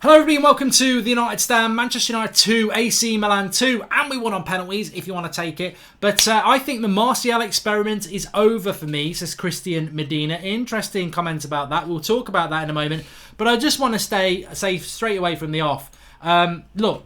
Hello everybody and welcome to the United Stand. Manchester United 2, AC Milan 2, and we won on penalties if you want to take it. But I think the Martial experiment is over for me, says Christian Medina. Interesting comment about that. We'll talk about that in a moment. But I just want to say straight away from the off. Look,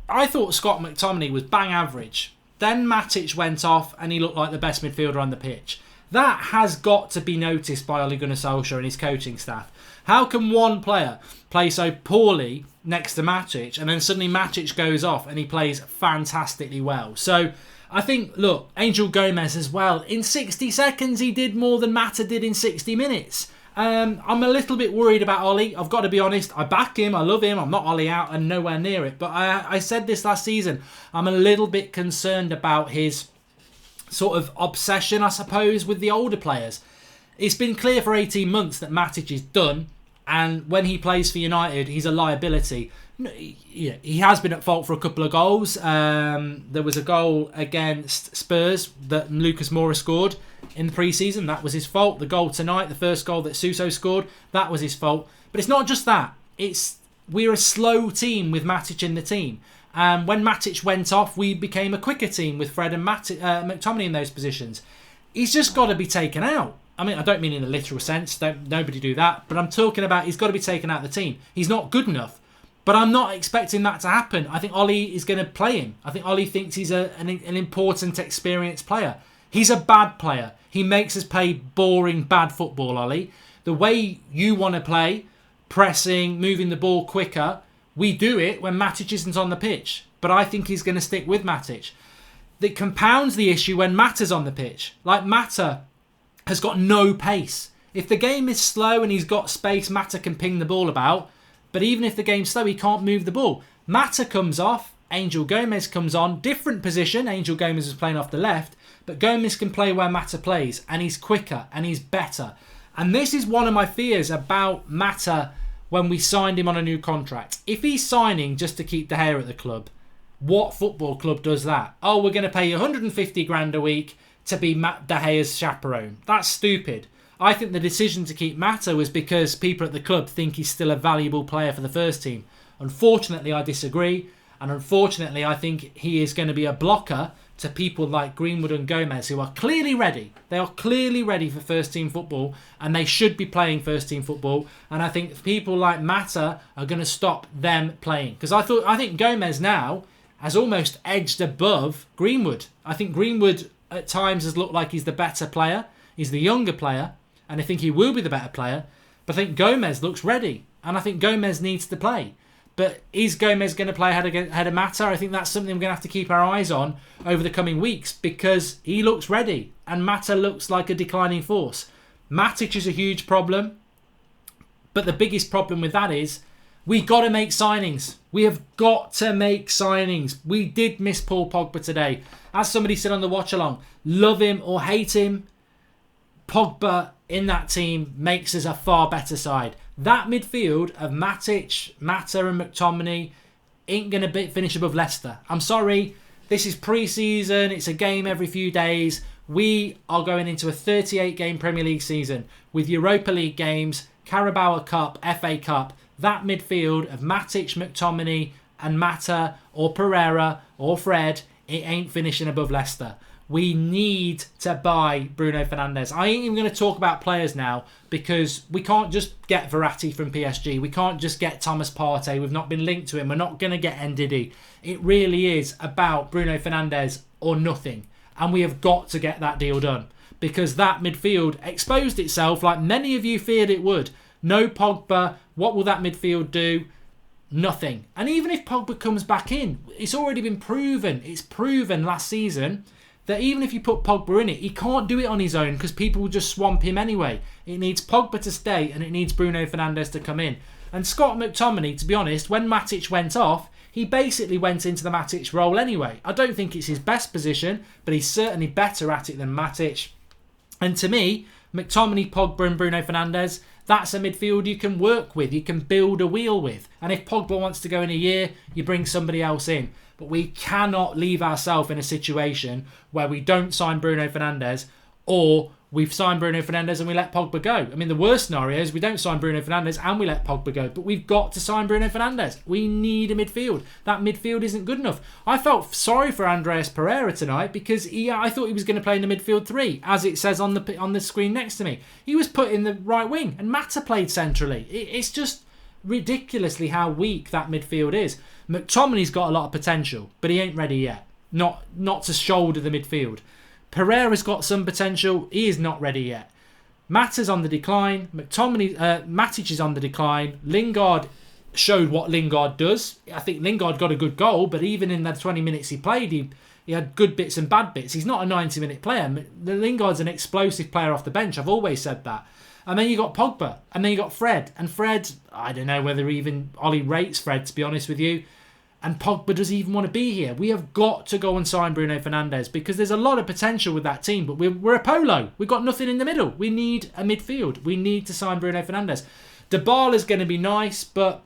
I thought Scott McTominay was bang average. Then Matic went off and he looked like the best midfielder on the pitch. That has got to be noticed by Ole Gunnar Solskjaer and his coaching staff. How can one player play so poorly next to Matic and then suddenly Matic goes off and he plays fantastically well? So I think, look, Angel Gomez as well. In 60 seconds, he did more than Mata did in 60 minutes. I'm a little bit worried about Ollie. I've got to be honest. I back him. I love him. I'm not Ollie out and nowhere near it. But I said this last season. I'm a little bit concerned about his sort of obsession, I suppose, with the older players. It's been clear for 18 months that Matic is done. And when he plays for United, he's a liability. He has been at fault for a couple of goals. There was a goal against Spurs that Lucas Moura scored in the pre-season. That was his fault. The goal tonight, the first goal that Suso scored, that was his fault. But it's not just that. We're a slow team with Matic in the team. When Matic went off, we became a quicker team with Fred and McTominay in those positions. He's just got to be taken out. I mean, I don't mean in a literal sense. Nobody do that. But I'm talking about he's got to be taken out of the team. He's not good enough. But I'm not expecting that to happen. I think Ollie is going to play him. I think Ollie thinks he's an important, experienced player. He's a bad player. He makes us play boring, bad football, Ollie. The way you want to play, pressing, moving the ball quicker, we do it when Matic isn't on the pitch. But I think he's going to stick with Matic. That compounds the issue when Mata's on the pitch. Like Mata has got no pace. If the game is slow and he's got space, Mata can ping the ball about. But even if the game's slow, he can't move the ball. Mata comes off, Angel Gomez comes on, different position. Angel Gomez is playing off the left, but Gomez can play where Mata plays, and he's quicker and he's better. And this is one of my fears about Mata when we signed him on a new contract. If he's signing just to keep De Gea at the club, what football club does that? Oh, we're going to pay you 150 grand a week to be De Gea's chaperone. That's stupid. I think the decision to keep Mata was because people at the club think he's still a valuable player for the first team. Unfortunately, I disagree. And unfortunately, I think he is going to be a blocker to people like Greenwood and Gomez, who are clearly ready. They are clearly ready for first team football, and they should be playing first team football. And I think people like Mata are going to stop them playing. Because I think Gomez now has almost edged above Greenwood. I think Greenwood at times has looked like he's the better player. He's the younger player, and I think he will be the better player. But I think Gomez looks ready, and I think Gomez needs to play. But is Gomez going to play ahead of Mata? I think that's something we're going to have to keep our eyes on over the coming weeks, because he looks ready, and Mata looks like a declining force. Matic is a huge problem, but the biggest problem with that is we got to make signings. We have got to make signings. We did miss Paul Pogba today. As somebody said on the watch along, love him or hate him, Pogba in that team makes us a far better side. That midfield of Matic, Mata and McTominay ain't going to finish above Leicester. I'm sorry. This is pre-season. It's a game every few days. We are going into a 38-game Premier League season with Europa League games, Carabao Cup, FA Cup. That midfield of Matic, McTominay and Mata or Pereira or Fred, it ain't finishing above Leicester. We need to buy Bruno Fernandes. I ain't even going to talk about players now, because we can't just get Verratti from PSG. We can't just get Thomas Partey. We've not been linked to him. We're not going to get Ndidi. It really is about Bruno Fernandes or nothing. And we have got to get that deal done, because that midfield exposed itself like many of you feared it would. No Pogba. What will that midfield do? Nothing. And even if Pogba comes back in, it's already been proven. It's proven last season that even if you put Pogba in it, he can't do it on his own, because people will just swamp him anyway. It needs Pogba to stay, and it needs Bruno Fernandes to come in. And Scott McTominay, to be honest, when Matic went off, he basically went into the Matic role anyway. I don't think it's his best position, but he's certainly better at it than Matic. And to me, McTominay, Pogba and Bruno Fernandes, that's a midfield you can work with, you can build a wheel with. And if Pogba wants to go in a year, you bring somebody else in. But we cannot leave ourselves in a situation where we don't sign Bruno Fernandes, or we've signed Bruno Fernandes and we let Pogba go. I mean, the worst scenario is we don't sign Bruno Fernandes and we let Pogba go. But we've got to sign Bruno Fernandes. We need a midfield. That midfield isn't good enough. I felt sorry for Andreas Pereira tonight because I thought he was going to play in the midfield three, as it says on the screen next to me. He was put in the right wing and Mata played centrally. It's just ridiculously how weak that midfield is. McTominay's got a lot of potential, but he ain't ready yet. Not to shoulder the midfield. Pereira's got some potential. He is not ready yet. Mata's on the decline. Matic is on the decline. Lingard showed what Lingard does. I think Lingard got a good goal, but even in the 20 minutes he played, he had good bits and bad bits. He's not a 90-minute player. Lingard's an explosive player off the bench. I've always said that. And then you got Pogba. And then you got Fred. And Fred, I don't know whether even Ollie rates Fred, to be honest with you. And Pogba doesn't even want to be here. We have got to go and sign Bruno Fernandes because there's a lot of potential with that team, but we're a polo. We've got nothing in the middle. We need a midfield. We need to sign Bruno Fernandes. Dybala's going to be nice, but,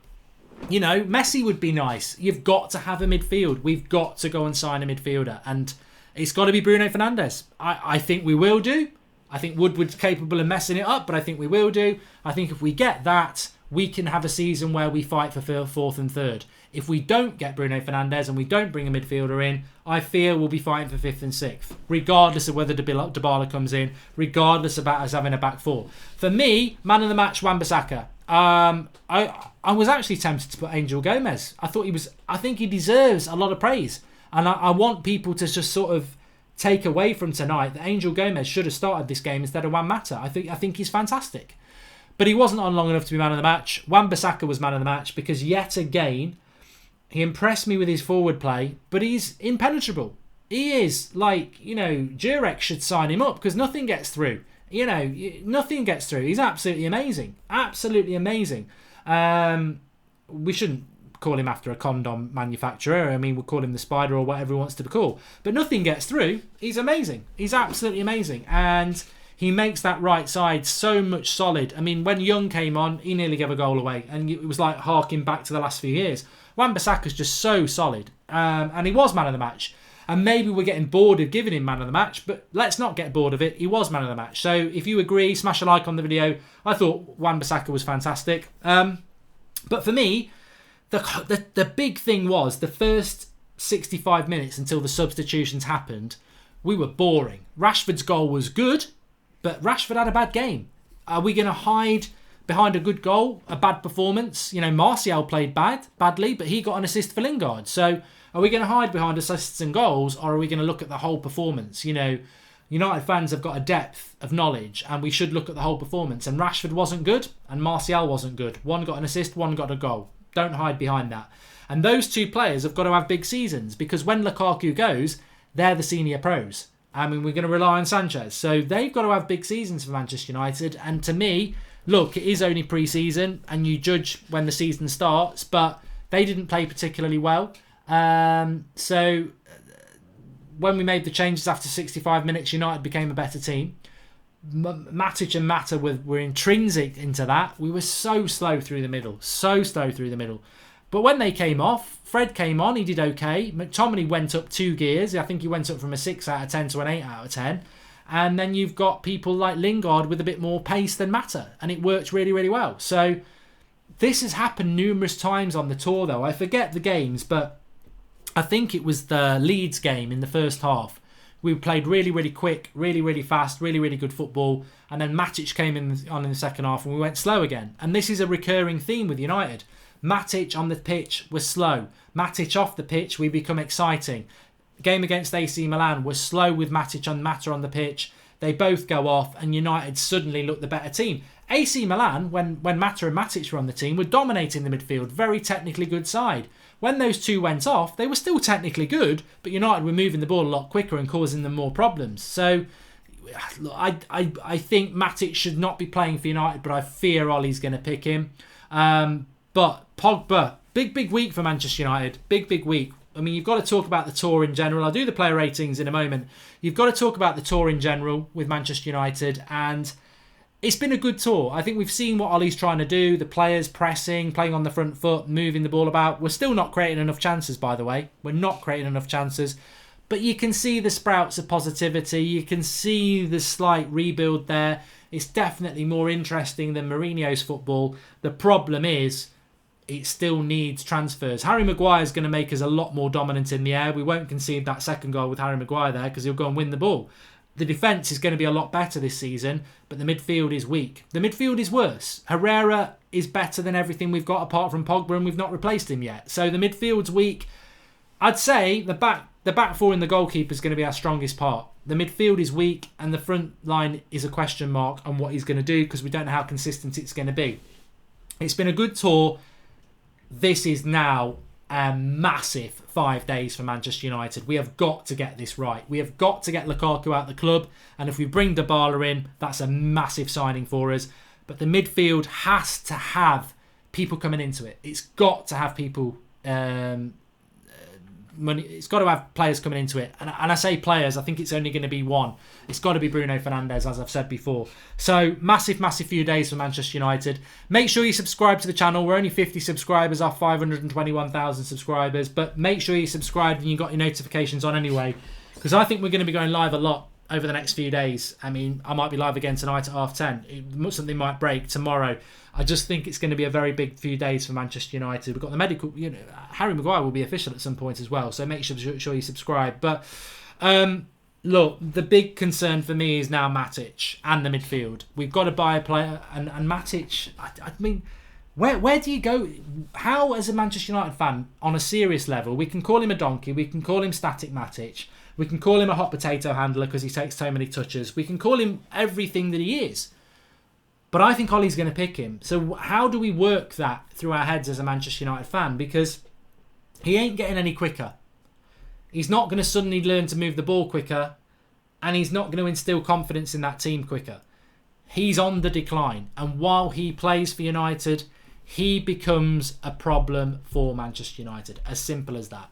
you know, Messi would be nice. You've got to have a midfield. We've got to go and sign a midfielder, and it's got to be Bruno Fernandes. I think we will do. I think Woodward's capable of messing it up, but I think we will do. I think if we get that, we can have a season where we fight for fourth and third. If we don't get Bruno Fernandes and we don't bring a midfielder in, I fear we'll be fighting for fifth and sixth, regardless of whether Dybala comes in, regardless about us having a back four. For me, man of the match, Wan-Bissaka. I was actually tempted to put Angel Gomez. I think he deserves a lot of praise, and I want people to just sort of take away from tonight that Angel Gomez should have started this game instead of Juan Mata. I think he's fantastic. But he wasn't on long enough to be man of the match. Wan-Bissaka was man of the match because yet again, he impressed me with his forward play, but he's impenetrable. He is like, Jurek should sign him up because nothing gets through. Nothing gets through. He's absolutely amazing. Absolutely amazing. We shouldn't call him after a condom manufacturer. I mean, we'll call him the Spider or whatever he wants to be called. But nothing gets through. He's amazing. He's absolutely amazing. And he makes that right side so much solid. I mean, when Young came on, he nearly gave a goal away. And it was like harking back to the last few years. Wan-Bissaka's just so solid. And he was man of the match. And maybe we're getting bored of giving him man of the match, but let's not get bored of it. He was man of the match. So if you agree, smash a like on the video. I thought Wan-Bissaka was fantastic. But for me, the big thing was the first 65 minutes until the substitutions happened, we were boring. Rashford's goal was good, but Rashford had a bad game. Are we going to hide behind a good goal, a bad performance? Martial played badly, but he got an assist for Lingard. So are we going to hide behind assists and goals, or are we going to look at the whole performance? United fans have got a depth of knowledge, and we should look at the whole performance. And Rashford wasn't good, and Martial wasn't good. One got an assist, one got a goal. Don't hide behind that. And those two players have got to have big seasons, because when Lukaku goes, they're the senior pros. I mean, we're going to rely on Sanchez. So they've got to have big seasons for Manchester United. And to me, look, it is only pre-season, and you judge when the season starts, but they didn't play particularly well. So when we made the changes after 65 minutes, United became a better team. Matic and Mata were intrinsic into that. We were so slow through the middle. But when they came off, Fred came on, he did okay. McTominay went up 2 gears. I think he went up from a 6 out of 10 to an 8 out of 10. And then you've got people like Lingard with a bit more pace than Mata. And it worked really, really well. So this has happened numerous times on the tour, though. I forget the games, but I think it was the Leeds game in the first half. We played really, really quick, really, really fast, really, really good football. And then Matic came on in the second half and we went slow again. And this is a recurring theme with United. Matic on the pitch was slow. Matic off the pitch, we become exciting. Game against AC Milan was slow with Matic and Mata on the pitch. They both go off and United suddenly look the better team. AC Milan, when Mata and Matic were on the team, were dominating the midfield. Very technically good side. When those two went off, they were still technically good, but United were moving the ball a lot quicker and causing them more problems. So I think Matic should not be playing for United, but I fear Ollie's going to pick him. But Pogba, big week for Manchester United. Big week. I mean, you've got to talk about the tour in general. I'll do the player ratings in a moment. You've got to talk about the tour in general with Manchester United, and it's been a good tour. I think we've seen what Ollie's trying to do. The players pressing, playing on the front foot, moving the ball about. We're still not creating enough chances, by the way. We're not creating enough chances. But you can see the sprouts of positivity. You can see the slight rebuild there. It's definitely more interesting than Mourinho's football. The problem is, it still needs transfers. Harry Maguire is going to make us a lot more dominant in the air. We won't concede that second goal with Harry Maguire there because he'll go and win the ball. The defence is going to be a lot better this season, but the midfield is weak. The midfield is worse. Herrera is better than everything we've got apart from Pogba, and we've not replaced him yet. So the midfield's weak. I'd say the back four and the goalkeeper is going to be our strongest part. The midfield is weak, and the front line is a question mark on what he's going to do because we don't know how consistent it's going to be. It's been a good tour. This is now a massive 5 days for Manchester United. We have got to get this right. We have got to get Lukaku out of the club. And if we bring Dybala in, that's a massive signing for us. But the midfield has to have people coming into it. It's got to have people... money. It's got to have players coming into it. And I say players, I think it's only going to be one. It's got to be Bruno Fernandes, as I've said before. So, massive few days for Manchester United. Make sure you subscribe to the channel. We're only 50 subscribers off 521,000 subscribers. But make sure you subscribe and you got your notifications on anyway. Because I think we're going to be going live a lot over the next few days. I mean, I might be live again tonight at 10:30. Something might break tomorrow. I just think it's going to be a very big few days for Manchester United. We've got the medical, Harry Maguire will be official at some point as well, so make sure you subscribe. But look, the big concern for me is now Matic and the midfield. We've got to buy a player, and Matic, I mean, where do you go? How, as a Manchester United fan, on a serious level, we can call him a donkey, we can call him static Matic, we can call him a hot potato handler because he takes so many touches, we can call him everything that he is. But I think Ollie's going to pick him. So how do we work that through our heads as a Manchester United fan? Because he ain't getting any quicker. He's not going to suddenly learn to move the ball quicker. And he's not going to instill confidence in that team quicker. He's on the decline. And while he plays for United, he becomes a problem for Manchester United. As simple as that.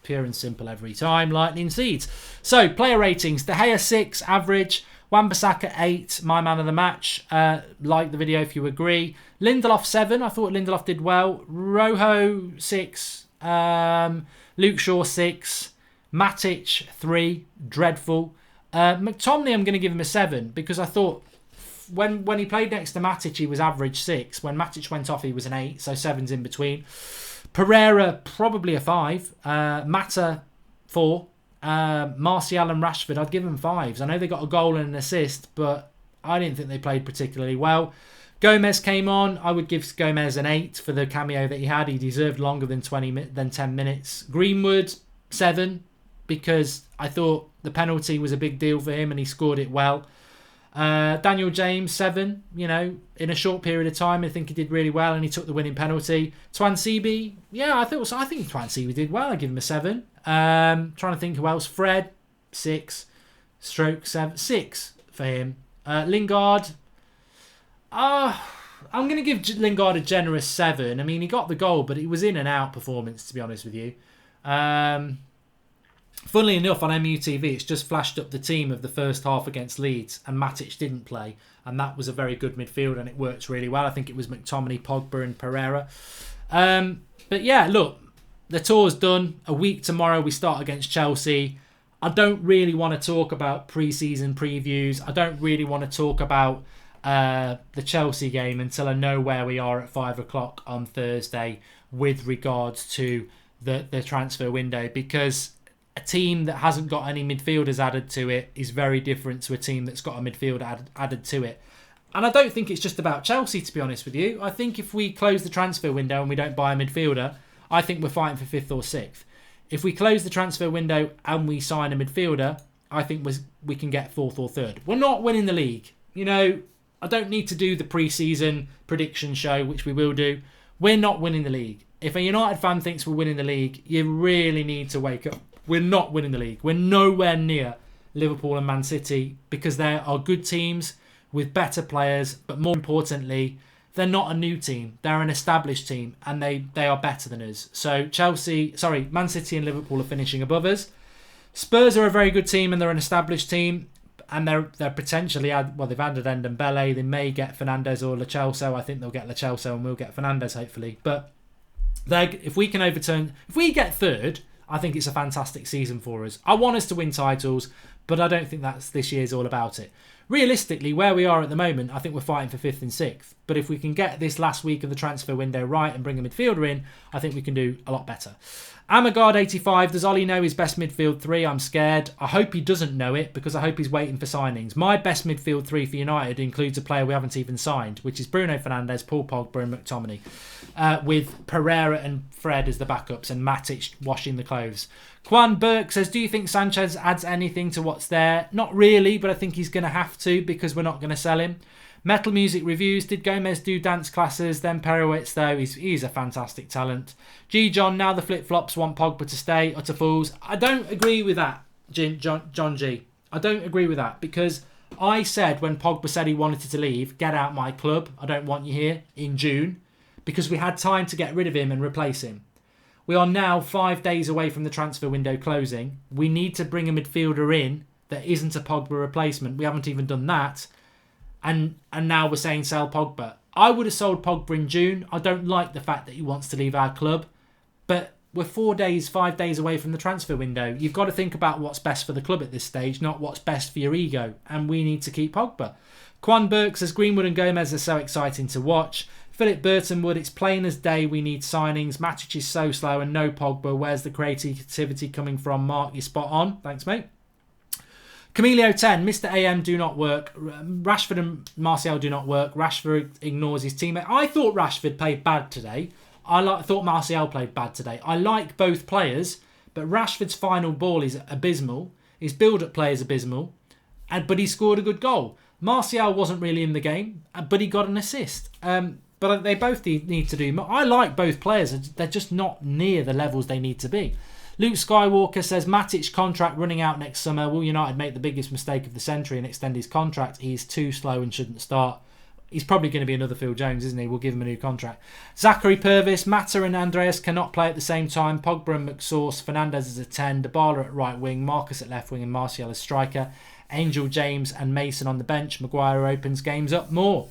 Pure and simple every time. Lightning seeds. So, player ratings. De Gea 6, average. Wan-Bissaka 8, my man of the match. Like the video if you agree. Lindelof 7, I thought Lindelof did well. Rojo 6. Luke Shaw 6. Matic 3, dreadful. McTominay, I'm going to give him a 7 because I thought when he played next to Matic, he was average 6. When Matic went off, he was an 8, so 7's in between. Pereira, probably a 5. Mata, 4. Martial and Rashford, I'd give them 5s. I know they got a goal and an assist, but I didn't think they played particularly well. Gomez came on. I would give Gomez an 8 for the cameo that he had. He deserved longer than 10 minutes. Greenwood, 7, because I thought the penalty was a big deal for him and he scored it well. Daniel James, 7. In a short period of time, I think he did really well and he took the winning penalty. Twansibi, yeah, I think Twansibi did well. I give him a 7. Trying to think who else. Fred, 6. Stroke, 7. 6 for him. Lingard, I'm going to give Lingard a generous 7. I mean, he got the goal, but it was in and out performance, to be honest with you. Funnily enough, on MUTV, it's just flashed up the team of the first half against Leeds, and Matic didn't play, and that was a very good midfield, and it worked really well. I think it was McTominay, Pogba, and Pereira. But yeah, look, the tour's done. A week tomorrow, we start against Chelsea. I don't really want to talk about pre-season previews. I don't really want to talk about the Chelsea game until I know where we are at 5 o'clock on Thursday with regards to the transfer window, because a team that hasn't got any midfielders added to it is very different to a team that's got a midfield added to it. And I don't think it's just about Chelsea, to be honest with you. I think if we close the transfer window and we don't buy a midfielder, I think we're fighting for 5th or 6th. If we close the transfer window and we sign a midfielder, I think we can get 4th or 3rd. We're not winning the league. I don't need to do the pre-season prediction show, which we will do. We're not winning the league. If a United fan thinks we're winning the league, you really need to wake up. We're not winning the league. We're nowhere near Liverpool and Man City because they are good teams with better players, but more importantly, they're not a new team. They're an established team, and they are better than us. So Man City and Liverpool are finishing above us. Spurs are a very good team, and they're an established team, and they're potentially they've added Ndombele. They may get Fernandes or Lo Celso. I think they'll get Lo Celso, and we'll get Fernandes hopefully. But if we get 3rd, I think it's a fantastic season for us. I want us to win titles, but I don't think that's this year's all about it. Realistically, where we are at the moment, I think we're fighting for 5th and 6th. But if we can get this last week of the transfer window right and bring a midfielder in, I think we can do a lot better. Amagard85, does Ollie know his best midfield 3? I'm scared. I hope he doesn't know it because I hope he's waiting for signings. My best midfield 3 for United includes a player we haven't even signed, which is Bruno Fernandes, Paul Pogba and McTominay, with Pereira and Fred as the backups and Matic washing the clothes. Quan Burke says, do you think Sanchez adds anything to what's there? Not really, but I think he's going to have to because we're not going to sell him. Metal Music Reviews, did Gomez do dance classes? Then Perowitz, though, he's a fantastic talent. G. John, now the flip-flops want Pogba to stay. Utter fools. I don't agree with that, John G. I don't agree with that because I said when Pogba said he wanted to leave, get out my club, I don't want you here, in June, because we had time to get rid of him and replace him. We are now 5 days away from the transfer window closing. We need to bring a midfielder in that isn't a Pogba replacement. We haven't even done that. And now we're saying sell Pogba. I would have sold Pogba in June. I don't like the fact that he wants to leave our club. But we're 5 days away from the transfer window. You've got to think about what's best for the club at this stage, not what's best for your ego. And we need to keep Pogba. Quan Burke says Greenwood and Gomez are so exciting to watch. Philip Burtonwood, it's plain as day we need signings. Matic is so slow and no Pogba. Where's the creativity coming from? Mark, you're spot on. Thanks, mate. Camelio 10, Mr. AM do not work. Rashford and Martial do not work. Rashford ignores his teammate. I thought Rashford played bad today. I thought Martial played bad today. I like both players, but Rashford's final ball is abysmal. His build-up play is abysmal, but he scored a good goal. Martial wasn't really in the game, but he got an assist. But they both need to do. I like both players. They're just not near the levels they need to be. Luke Skywalker says, Matic contract running out next summer. Will United make the biggest mistake of the century and extend his contract? He's too slow and shouldn't start. He's probably going to be another Phil Jones, isn't he? We'll give him a new contract. Zachary Purvis, Mata and Andreas cannot play at the same time. Pogba and McSauce, Fernandes is a 10, Dybala at right wing, Marcus at left wing and Martial as striker. Angel, James and Mason on the bench. Maguire opens games up more.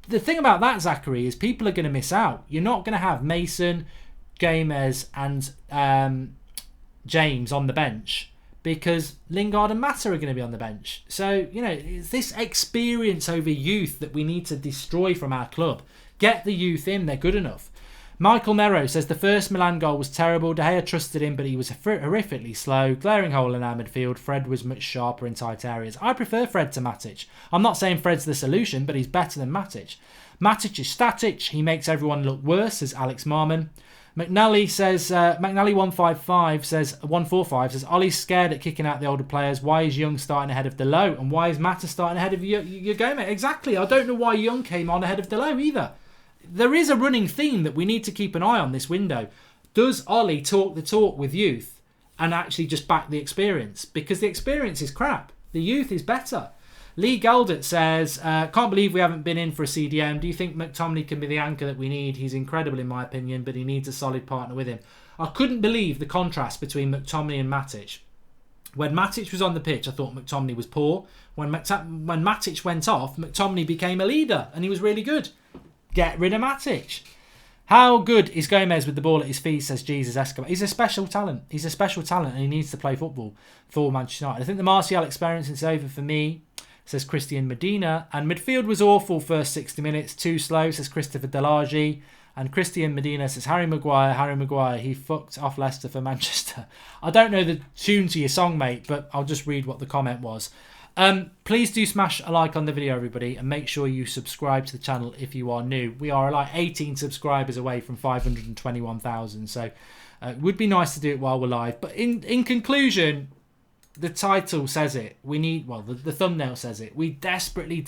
The thing about that, Zachary, is people are going to miss out. You're not going to have Mason, Gomez and James on the bench because Lingard and Mata are going to be on the bench. So, it's this experience over youth that we need to destroy from our club. Get the youth in, they're good enough. Michael Mero says the first Milan goal was terrible. De Gea trusted him, but he was horrifically slow. Glaring hole in our midfield. Fred was much sharper in tight areas. I prefer Fred to Matic. I'm not saying Fred's the solution, but he's better than Matic. Matic is static. He makes everyone look worse, says Alex Marman. McNally says, McNally145 says, 145 says, Ollie's scared at kicking out the older players. Why is Young starting ahead of Delo? And why is Mata starting ahead of your Gomez? Exactly. I don't know why Young came on ahead of Delo either. There is a running theme that we need to keep an eye on this window. Does Ollie talk the talk with youth and actually just back the experience? Because the experience is crap. The youth is better. Lee Geldert says, can't believe we haven't been in for a CDM. Do you think McTominay can be the anchor that we need? He's incredible in my opinion, but he needs a solid partner with him. I couldn't believe the contrast between McTominay and Matic. When Matic was on the pitch, I thought McTominay was poor. When Matic went off, McTominay became a leader and he was really good. Get rid of Matic. How good is Gomez with the ball at his feet, says Jesus Escobar. He's a special talent. He's a special talent and he needs to play football for Manchester United. I think the Martial experience is over for me, says Christian Medina. And midfield was awful first 60 minutes. Too slow, says Christopher Delagi. And Christian Medina says, Harry Maguire, he fucked off Leicester for Manchester. I don't know the tune to your song, mate, but I'll just read what the comment was. Please do smash a like on the video, everybody, and make sure you subscribe to the channel if you are new. We are like 18 subscribers away from 521,000, so it would be nice to do it while we're live. But in conclusion, the title says it. We need, well, the thumbnail says it. We desperately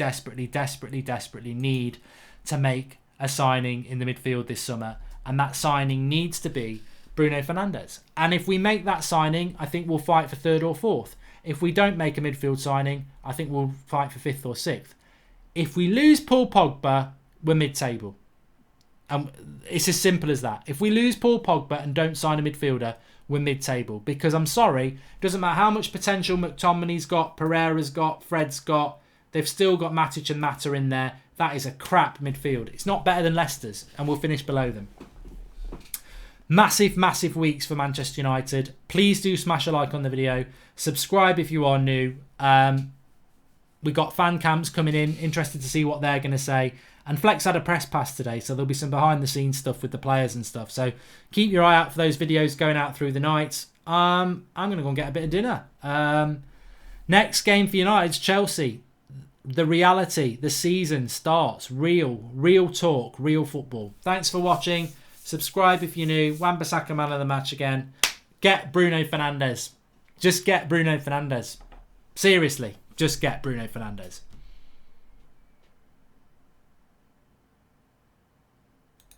need to make a signing in the midfield this summer, and that signing needs to be Bruno Fernandes. And if we make that signing, I think we'll fight for third or fourth. If we don't make a midfield signing, I think we'll fight for fifth or sixth. If we lose Paul Pogba, we're mid-table. It's as simple as that. If we lose Paul Pogba and don't sign a midfielder, we're mid-table. Because I'm sorry, it doesn't matter how much potential McTominay's got, Pereira's got, Fred's got, they've still got Matic and Mata in there. That is a crap midfield. It's not better than Leicester's, and we'll finish below them. Massive, massive weeks for Manchester United. Please do smash a like on the video. Subscribe if you are new. We got fan cams coming in. Interested to see what they're going to say. And Flex had a press pass today, so there'll be some behind-the-scenes stuff with the players and stuff. So keep your eye out for those videos going out through the night. I'm going to go and get a bit of dinner. Next game for United's Chelsea. The reality, the season starts. Real talk, real football. Thanks for watching. Subscribe if you're new. Wan-Bissaka man of the match again. Get Bruno Fernandes. Just get Bruno Fernandes. Seriously, just get Bruno Fernandes.